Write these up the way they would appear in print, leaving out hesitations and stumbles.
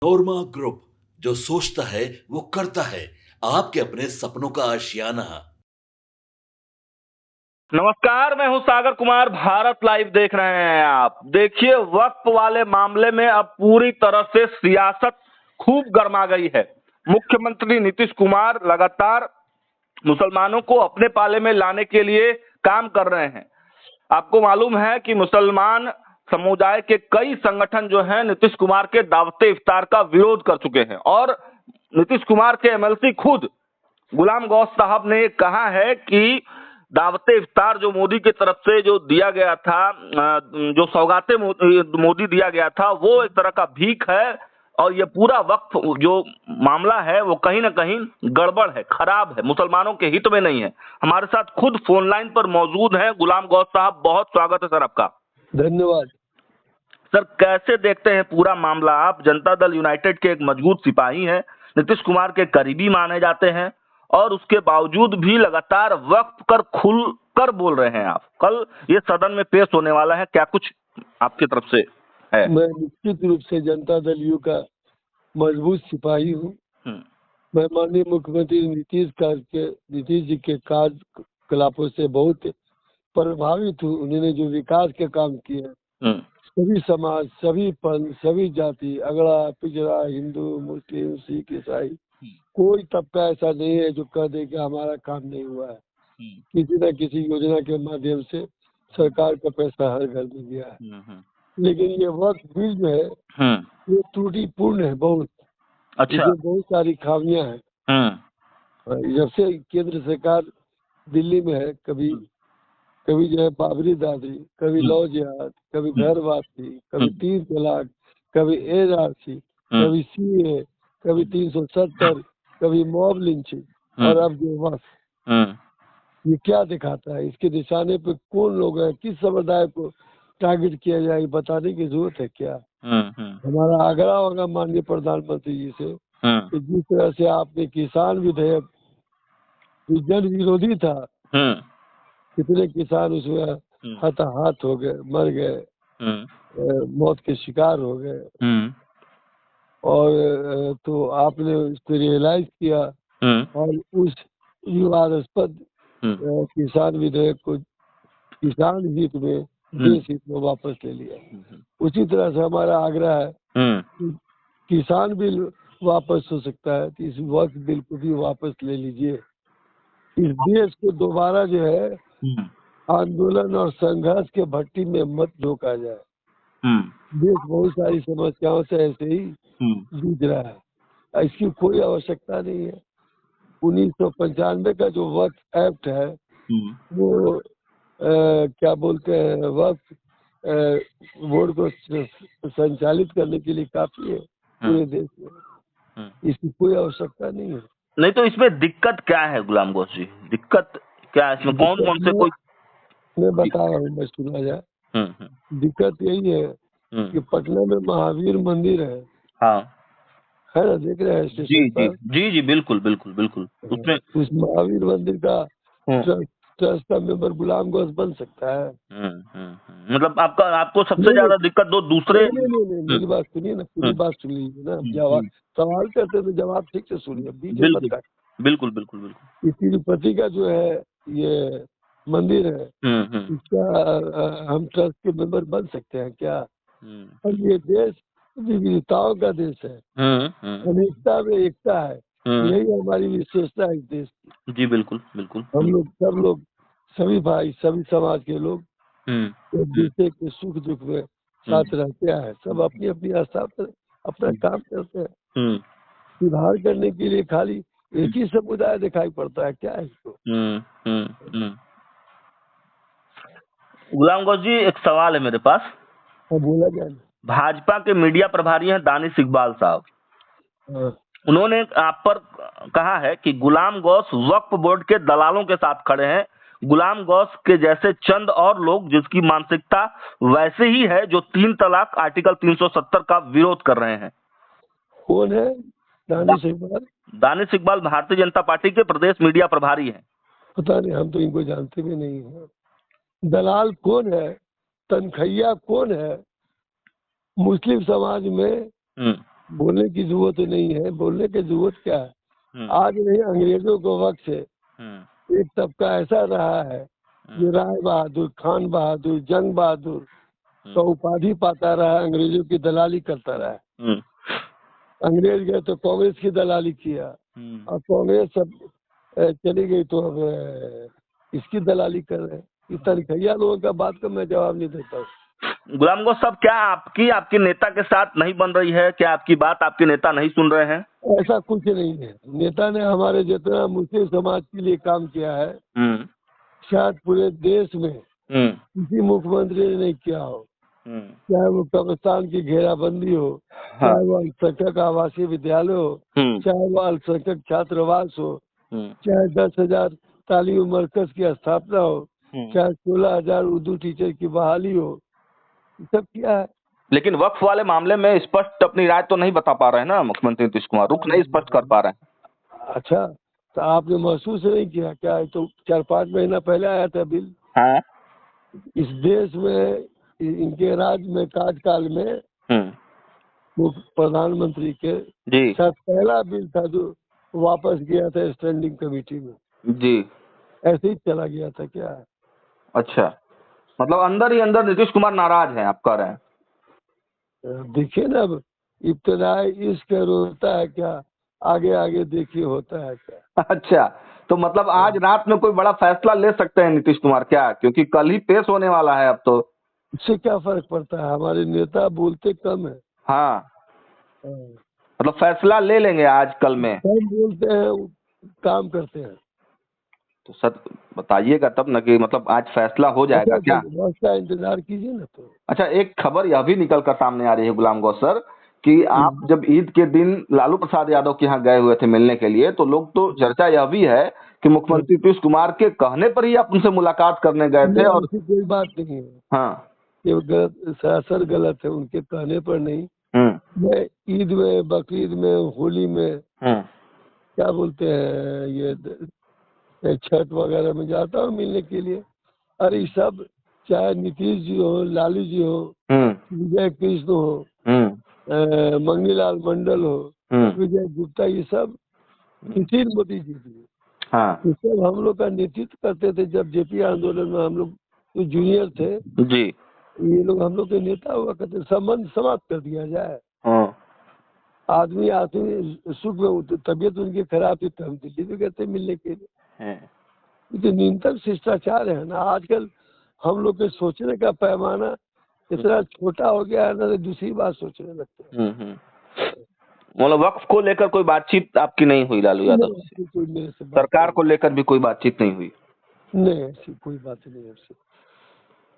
नोरमा group, जो सोचता है वो करता है। आपके अपने सपनों का आशियाना। नमस्कार, मैं हूं सागर कुमार। भारत लाइव देख रहे हैं आप। देखिए, वक्फ वाले मामले में अब पूरी तरह से सियासत खूब गर्मा गई है। मुख्यमंत्री नीतीश कुमार लगातार मुसलमानों को अपने पाले में लाने के लिए काम कर रहे हैं। आपको मालूम है कि मुसलमान समुदाय के कई संगठन जो हैं नीतीश कुमार के दावते इफ्तार का विरोध कर चुके हैं और नीतीश कुमार के एमएलसी खुद गुलाम गौस साहब ने कहा है कि दावते इफ्तार जो मोदी की तरफ से जो दिया गया था, जो सौगातें मोदी दिया गया था, वो एक तरह का भीख है और ये पूरा वक्फ जो मामला है वो कहीं ना कहीं गड़बड़ है, खराब है, मुसलमानों के हित में नहीं है। हमारे साथ खुद फोन लाइन पर मौजूद हैं गुलाम गौस साहब। बहुत स्वागत है सर आपका। धन्यवाद। सर, कैसे देखते हैं पूरा मामला? आप जनता दल यूनाइटेड के एक मजबूत सिपाही हैं, नीतीश कुमार के करीबी माने जाते हैं और उसके बावजूद भी लगातार वक्त कर खुल कर बोल रहे हैं आप। कल ये सदन में पेश होने वाला है, क्या कुछ आपकी तरफ से है? मैं निश्चित रूप से जनता दल यू का मजबूत सिपाही हूँ। मैं माननीय मुख्यमंत्री नीतीश जी के कार्यकलापों से बहुत प्रभावित हूँ। उन्होंने जो विकास के काम किए, सभी समाज, सभी पंथ, सभी जाति, अगड़ा पिछड़ा, हिंदू मुस्लिम सिख ईसाई, कोई तबका ऐसा नहीं है जो कह दे कि हमारा काम नहीं हुआ है। किसी न किसी योजना के माध्यम से सरकार का पैसा हर घर में गया है। लेकिन ये वक्त बिल जो है ये त्रुटिपूर्ण है बहुत। अच्छा। इसमें बहुत सारी खामियां हैं। जब से केंद्र सरकार दिल्ली में है, कभी जो है बाबरी दादी, कभी लौ जिहाद, कभी घर वापसी, कभी 3 तलाक, कभी एनआरसी, कभी सीए, कभी 370, कभी मॉब लिंचिंग और अब जो वक्फ। ये क्या दिखाता है? इसके निशाने पे कौन लोग हैं? किस समुदाय को टारगेट किया जाए, बताने की जरूरत है क्या? हमारा आग्रह होगा माननीय प्रधानमंत्री जी से कि जिस तरह से आपने किसान विधेयक जन विरोधी था, कितने किसान उसमें हताहत हो गए, मर गए, मौत के शिकार हो गए, और तो आपने उसको रियलाइज किया और उस विवादास्पद किसान विधेयक को किसान हित में, देश हित में वापस ले लिया। उसी तरह से हमारा आग्रह है कि किसान बिल वापस हो सकता है, तो इस वक्त बिल को भी वापस ले लीजिए। इस देश को दोबारा जो है आंदोलन और संघर्ष के भट्टी में मत झोंका जाए। देश बहुत सारी समस्याओं से ऐसे ही जूझ रहा है, इसकी कोई आवश्यकता नहीं है। 1995 का जो वक्फ एक्ट है वो क्या बोलते हैं, वक्फ बोर्ड को संचालित करने के लिए काफी है पूरे देश में। इसकी कोई आवश्यकता नहीं है। नहीं तो इसमें दिक्कत क्या है गुलाम गौस जी? दिक्कत क्या है इसमें? कौन कौन से कोई मैं बता रहा हूँ, मैं सुना जाए। दिक्कत यही है कि पटना में महावीर मंदिर है। हाँ, है ना, देख रहे हैं स्टेशन पर? जी, बिल्कुल बिल्कुल बिल्कुल। उसमें उस महावीर मंदिर का ट्रस्ट का मेंबर गुलाम गौस बन सकता है? मतलब आपको सबसे ज्यादा दिक्कत दूसरे नहीं, मेरी बात सुनिए ना, पूरी बात सुन लीजिए ना। जवाब सवाल करते तो जवाब ठीक से सुनिए, बीच में मत काटिए। बिल्कुल। इस तिरुपति का जो है ये मंदिर है, इसका हम ट्रस्ट के मेंबर बन सकते हैं क्या? और ये देश विविधताओं का देश है, अनेकता में एकता है, यही हमारी विशेषता है इस देश की। जी बिल्कुल। हम लोग सब लोग, सभी भाई, सभी समाज के लोग एक दूसरे के सुख दुख में साथ रहते हैं। सब अपनी अपनी आस्था पर अपना काम करते हैं। सुधार करने के लिए खाली एक ही समुदाय दिखाई पड़ता है क्या है इसको? गुलाम गौस जी, एक सवाल है मेरे पास। बोला जाए। भाजपा के मीडिया प्रभारी हैं दानिश इकबाल साहब, उन्होंने आप पर कहा है कि गुलाम गौस वक्फ बोर्ड के दलालों के साथ खड़े हैं। गुलाम गौस के जैसे चंद और लोग जिसकी मानसिकता वैसे ही है जो 3 तलाक आर्टिकल 370 का विरोध कर रहे हैं। कौन है दानिश इकबाल? दानिश इकबाल भारतीय जनता पार्टी के प्रदेश मीडिया प्रभारी हैं। पता नहीं, हम तो इनको जानते भी नहीं है। दलाल कौन है? तनखैया कौन है? मुस्लिम समाज में बोलने की जरूरत नहीं है, बोलने की जरूरत क्या है। आज नहीं, अंग्रेजों के वक्त से एक तबका ऐसा रहा है जो राय बहादुर, खान बहादुर, जंग बहादुर का उपाधि पाता रहा, अंग्रेजों की दलाली करता रहा। अंग्रेज गए तो कांग्रेस की दलाली किया, और कांग्रेस सब चली गई तो अब इसकी दलाली कर रहे हैं। इस तरीके लोगों का बात का मैं जवाब नहीं देता हूँ। गुलाम गौस साहब, क्या आपकी नेता के साथ नहीं बन रही है? क्या आपकी बात आपके नेता नहीं सुन रहे हैं? ऐसा कुछ नहीं है। नेता ने हमारे जितना मुस्लिम समाज के लिए काम किया है शायद पूरे देश में किसी मुख्यमंत्री ने नहीं किया हो। चाहे वो कब्रिस्तान की घेराबंदी हो, चाहे वो अल्पसंख्यक आवासीय विद्यालय हो, चाहे वो अल्पसंख्यक छात्रावास हो, चाहे 10,000 तालीम मरकज की स्थापना हो, चाहे 16,000 उर्दू टीचर की बहाली हो, सब किया है। लेकिन वक्फ वाले मामले में स्पष्ट अपनी राय तो नहीं बता पा रहे हैं ना मुख्यमंत्री नीतीश कुमार, रुख नहीं स्पष्ट कर पा रहे हैं। अच्छा, तो आपने महसूस नहीं किया क्या? तो 4-5 महीना पहले आया था बिल। हाँ। इस देश में इनके राज्य में कार्यकाल में वो प्रधानमंत्री के साथ पहला बिल था जो वापस गया था स्टैंडिंग कमेटी में जी। ऐसे ही चला गया था क्या? अच्छा, मतलब अंदर ही अंदर नीतीश कुमार नाराज हैं, आप कह रहे हैं? देखिए ना, अब इब्तदाई इश्क रोता है क्या, आगे आगे देखिए होता है क्या। अच्छा, तो मतलब आज रात में कोई बड़ा फैसला ले सकते हैं नीतीश कुमार क्या? क्योंकि कल ही पेश होने वाला है अब तो। इससे क्या फर्क पड़ता है, हमारे नेता बोलते कम है। हाँ, मतलब फैसला ले लेंगे आज कल में। कम बोलते हैं, काम करते हैं। तो सर बताइएगा तब ना कि मतलब आज फैसला हो जाएगा क्या? का इंतजार कीजिए ना। तो अच्छा, एक खबर यह भी निकल कर सामने आ रही है गुलाम गौस सर कि आप जब ईद के दिन लालू प्रसाद यादव के यहाँ गए हुए थे मिलने के लिए, तो लोग तो चर्चा यह भी है कि मुख्यमंत्री नीतीश कुमार के कहने पर ही आप उनसे मुलाकात करने गए थे। और कोई बात नहीं है। हाँ, ये गलत, सरासर गलत है, उनके कहने पर नहीं। मैं ईद में, बकरीद में, होली में, क्या बोलते हैं ये छठ वगैरह में जाता हूँ मिलने के लिए। अरे सब, चाहे नीतीश जी हो, लालू जी हो, विजय कृष्ण हो, मंगनीलाल मंडल हो, विजय गुप्ता, ये सब सुशील मोदी जी भी, ये सब हम लोग का नेतृत्व करते थे जब जेपी आंदोलन में हम लोग तो जूनियर थे जी। ये लोग हम लोग के नेता हुआ करते। संबंध समाप्त कर दिया जाए। आदमी सुख में, तबीयत उनकी खराब थी तो हम दिल्ली में गए थे मिलने के लिए। तो न्यूनतम शिष्टाचार है ना। आजकल हम लोग के सोचने का पैमाना इतना छोटा हो गया है ना, तो दूसरी बात सोचने लगते हैं। मतलब वक्फ को लेकर कोई बातचीत आपकी नहीं हुई लालू यादव से? कोई मेरे से सरकार को लेकर भी कोई बातचीत नहीं हुई? नहीं, ऐसी कोई बात नहीं है।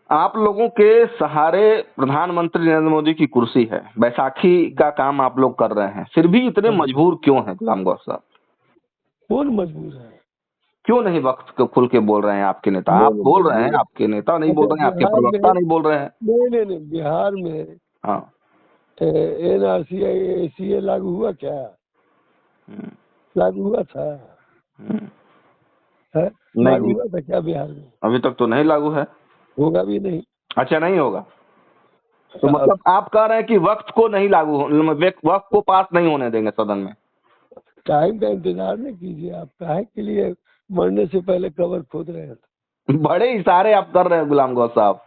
आप लोगों के सहारे प्रधानमंत्री नरेंद्र मोदी की कुर्सी है, बैसाखी का काम आप लोग कर रहे हैं, फिर भी इतने मजबूर क्यों हैं गुलाम गौस साहब? कौन मजबूर है? क्यों नहीं वक्त को खुल के बोल रहे हैं आपके नेता? आप बोल रहे हैं, आपके नेता नहीं बोल रहे हैं, आपके प्रवक्ता नहीं बोल रहे हैं। नहीं, बिहार में NRC लागू हुआ क्या? लागू हुआ था? लागू हुआ था क्या बिहार में? अभी तक तो नहीं लागू है। होगा भी नहीं। अच्छा, नहीं होगा। तो मतलब आप कह रहे हैं कि वक्त को नहीं लागू, वक्त को पास नहीं होने देंगे सदन में? टाइम का इंतजार नहीं कीजिए। आप काहे के लिए मरने से पहले कबर खोद रहे हैं? बड़े इशारे आप कर रहे हैं गुलाम गौस साहब।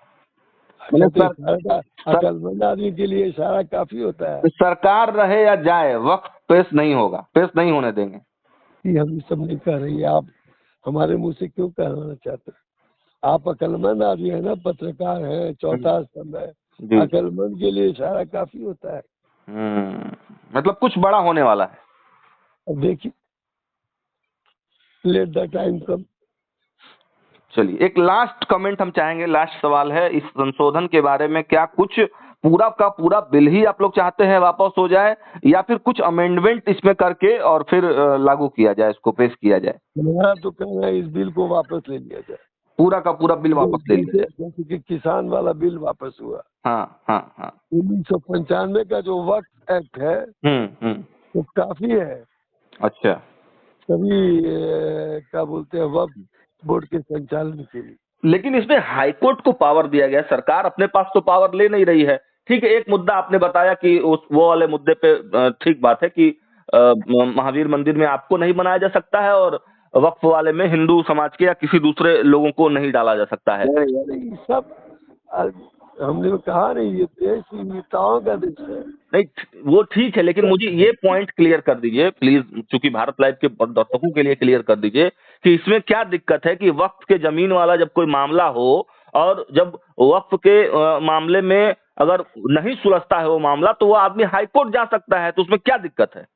अकलमंद आदमी के लिए इशारा काफी होता है। सरकार रहे या जाए, वक्त पेश नहीं होगा, पेश नहीं होने देंगे। हम सब नहीं कह रही, आप हमारे मुंह से क्यों कहना चाहते हैं? आप अकलमंद आदमी है ना, पत्रकार है, चौथा स्तंभ है। अकलमंद के लिए इशारा काफी होता है। मतलब कुछ बड़ा होने वाला है। अब देखिए, लेट द टाइम कम। चलिए, एक लास्ट कमेंट हम चाहेंगे, लास्ट सवाल है इस संशोधन के बारे में। क्या कुछ पूरा का पूरा बिल ही आप लोग चाहते हैं वापस हो जाए, या फिर कुछ अमेंडमेंट इसमें करके और फिर लागू किया जाए, इसको पेश किया जाए? मेरा तो कहना है इस बिल को वापस ले लिया जाए। पूरा का पूरा बिल वापस ले लिया जाए, जैसे कि किसान वाला बिल वापस हुआ। हाँ। 1995 का जो वक्फ एक्ट है वो काफी है। अच्छा, सभी क्या बोलते हैं, वक्फ बोर्ड के संचालन के लिए। लेकिन इसमें हाईकोर्ट को पावर दिया गया, सरकार अपने पास तो पावर ले नहीं रही है ठीक है, एक मुद्दा आपने बताया कि वो वाले मुद्दे पे ठीक बात है कि महावीर मंदिर में आपको नहीं बनाया जा सकता है और वक्फ वाले में हिंदू समाज के या किसी दूसरे लोगों को नहीं डाला जा सकता है। नहीं, सब अ, हमने कहा नहीं, ये देश विविधताओं का देश है। नहीं, वो ठीक है, लेकिन मुझे ये पॉइंट क्लियर कर दीजिए प्लीज, चूंकि भारत लाइव के दर्शकों के लिए क्लियर कर दीजिए कि इसमें क्या दिक्कत है कि वक्फ के जमीन वाला जब कोई मामला हो और जब वक्फ के मामले में अगर नहीं सुलझता है वो मामला तो वो आदमी हाईकोर्ट जा सकता है, तो उसमें क्या दिक्कत है?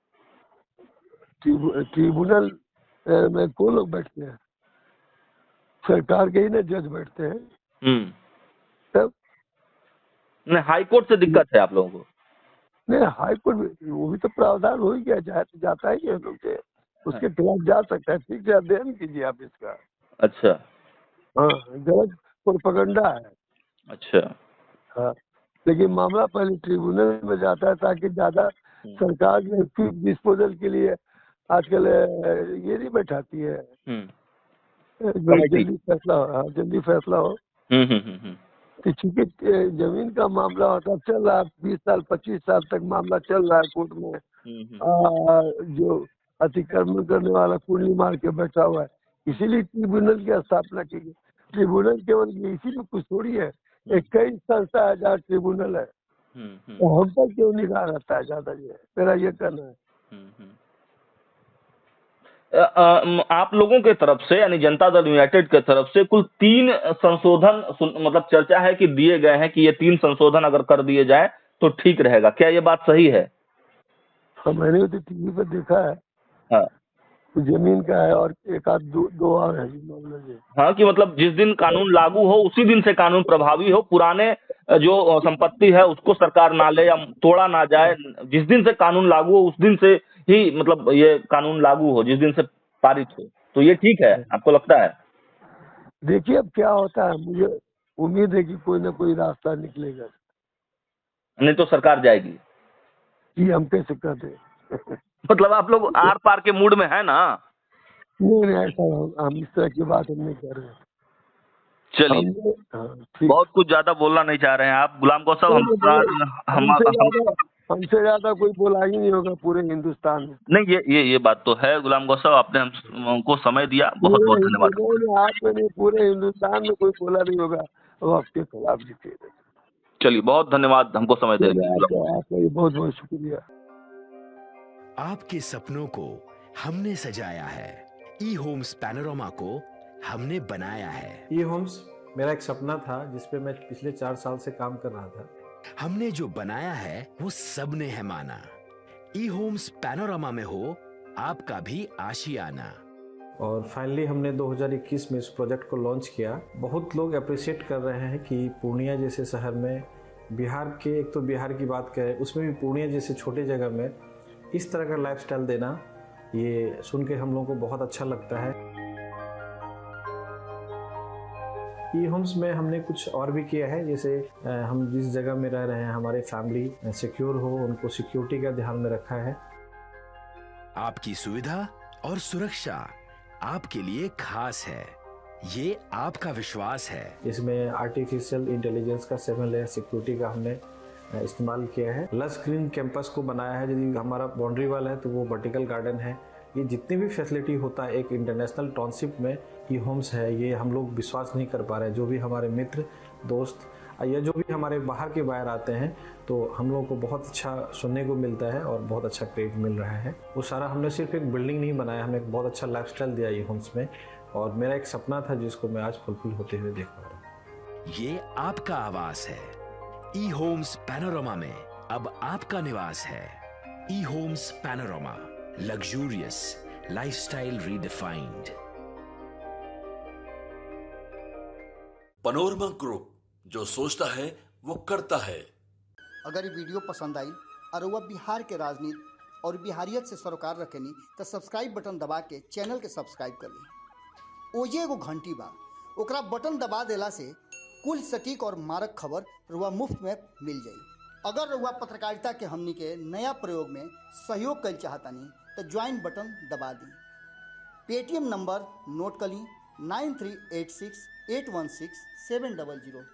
ट्रिब्यूनल में कौन लोग बैठते हैं? सरकार के ही ना जज बैठते हैं। तब नहीं, हाईकोर्ट से दिक्कत है आप लोगों को? नहीं, हाईकोर्ट वो भी तो प्रावधान हो ही गया, जाता ही है लोग से, उसके खिलाफ जा सकता है। ठीक से अध्ययन कीजिए आप इसका। अच्छा। हाँ, गलत प्रोपेगेंडा है। अच्छा। हाँ, लेकिन मामला पहले ट्रिब्यूनल में जाता है ताकि ज्यादा सरकार जो क्विक डिस्पोजल के लिए आजकल ये नहीं बैठाती है, जल्दी फैसला हो। हाँ, जल्दी फैसला हो। तो चूंकि जमीन का मामला होता चल रहा है, 20 साल 25 साल तक मामला चल रहा है कोर्ट में, जो अतिक्रमण करने वाला कुंडली मार के बैठा हुआ है, इसीलिए ट्रिब्यूनल की स्थापना की गई। ट्रिब्यूनल केवल इसी में कुछ थोड़ी है, एक कई संस्था है जहाँ ट्रिब्यूनल है, तो हम पर क्यों निगाह रहता है ज्यादा? ये मेरा ये कहना है। आप लोगों के तरफ से यानी जनता दल यूनाइटेड के तरफ से कुल 3 संशोधन मतलब चर्चा है कि दिए गए हैं कि ये 3 संशोधन अगर कर दिए जाए तो ठीक रहेगा, क्या ये बात सही है? हाँ, मैंने तो टीवी पर देखा है। हाँ, जमीन का है और एक आध दो और है मामले। हाँ, कि मतलब जिस दिन कानून लागू हो उसी दिन से कानून प्रभावी हो, पुराने जो संपत्ति है उसको सरकार ना ले या तोड़ा ना जाए, जिस दिन से कानून लागू हो उस दिन से ही मतलब ये कानून लागू हो, जिस दिन से पारित हो, तो ये ठीक है आपको लगता है? देखिए अब क्या होता है, मुझे उम्मीद है कि कोई ना कोई रास्ता निकलेगा। नहीं तो सरकार जाएगी। ये हम कैसे कहते मतलब आप लोग आर पार के मूड में है ना? नहीं, ऐसा हम इस तरह की बात हम नहीं कर रहे हैं। चलिए, ठीक। बहुत कुछ ज्यादा बोलना नहीं चाह रहे हैं आप गुलाम गौसव। हमसे ज्यादा कोई बोला ही नहीं होगा पूरे हिंदुस्तान में। नहीं, ये बात तो है गुलाम गौसव, आपने हमको समय दिया, बहुत बहुत धन्यवाद। आपने नहीं, पूरे हिंदुस्तान में कोई बोला नहीं होगा वक्त के खिलाफ जीते। चलिए, बहुत धन्यवाद हमको समय देने के लिए। आपका बहुत बहुत शुक्रिया। आपके सपनों को हमने सजाया है, ई होम्स पैनोरमा को हमने बनाया है। ई होम्स मेरा एक सपना था जिसपे मैं पिछले 4 साल से काम कर रहा था। हमने जो बनाया है वो सबने है माना। ई होम्स पैनोरमा में हो आपका भी आशियाना। और फाइनली हमने 2021 में इस प्रोजेक्ट को लॉन्च किया। बहुत लोग अप्रिशिएट कर रहे हैं कि पूर्णिया जैसे शहर में, बिहार के, एक तो बिहार की बात करें उसमें भी पूर्णिया जैसे छोटे जगह में इस तरह का लाइफस्टाइल देना, ये सुन के हम लोगों को बहुत अच्छा लगता है। ई होम्स में हमने कुछ और भी किया है, जैसे हम जिस जगह में रह रहे हैं हमारे फैमिली सिक्योर हो, उनको सिक्योरिटी का ध्यान में रखा है। आपकी सुविधा और सुरक्षा आपके लिए खास है, ये आपका विश्वास है। इसमें आर्टिफिशियल इंटेलिजेंस का 7 लेयर सिक्योरिटी का हमने इस्तेमाल किया है। लस ग्रीन कैंपस को बनाया है, यदि हमारा बाउंड्री वाल है तो वो वर्टिकल गार्डन है। ये जितनी भी फैसिलिटी होता है एक इंटरनेशनल टाउनशिप में ई होम्स है, ये हम लोग विश्वास नहीं कर पा रहे हैं। जो भी हमारे मित्र दोस्त या जो भी हमारे बाहर के बाहर आते हैं तो हम लोगों को बहुत अच्छा सुनने को मिलता है और बहुत अच्छा क्रेडिट मिल रहा है। वो सारा हमने सिर्फ एक बिल्डिंग नहीं बनाया, हमें एक बहुत अच्छा लाइफस्टाइल दिया ई होम्स में, और मेरा एक सपना था जिसको मैं आज फुलफिल होते हुए देख पा रहा हूँ। ये आपका आवास है। ई होम्स पैनोरमा में अब आपका निवास है। E Homes Panorama, luxurious lifestyle redefined. Panorama group, जो सोचता है वो करता है। अगर ये वीडियो पसंद आई और वह बिहार के राजनीति और बिहारियत से सरोकार रखेनी तो सब्सक्राइब बटन दबा के चैनल के सब्सक्राइब कर ली। ओजे एगो घंटी बा, ओकरा बटन दबा देला से कुल सटीक और मारक खबर रुआ मुफ्त में मिल जाई। अगर रुआ पत्रकारिता के हमनी के नया प्रयोग में सहयोग कर चाहतानी तो ज्वाइन बटन दबा दी। पेटीएम नंबर नोट कर ली 9386816700।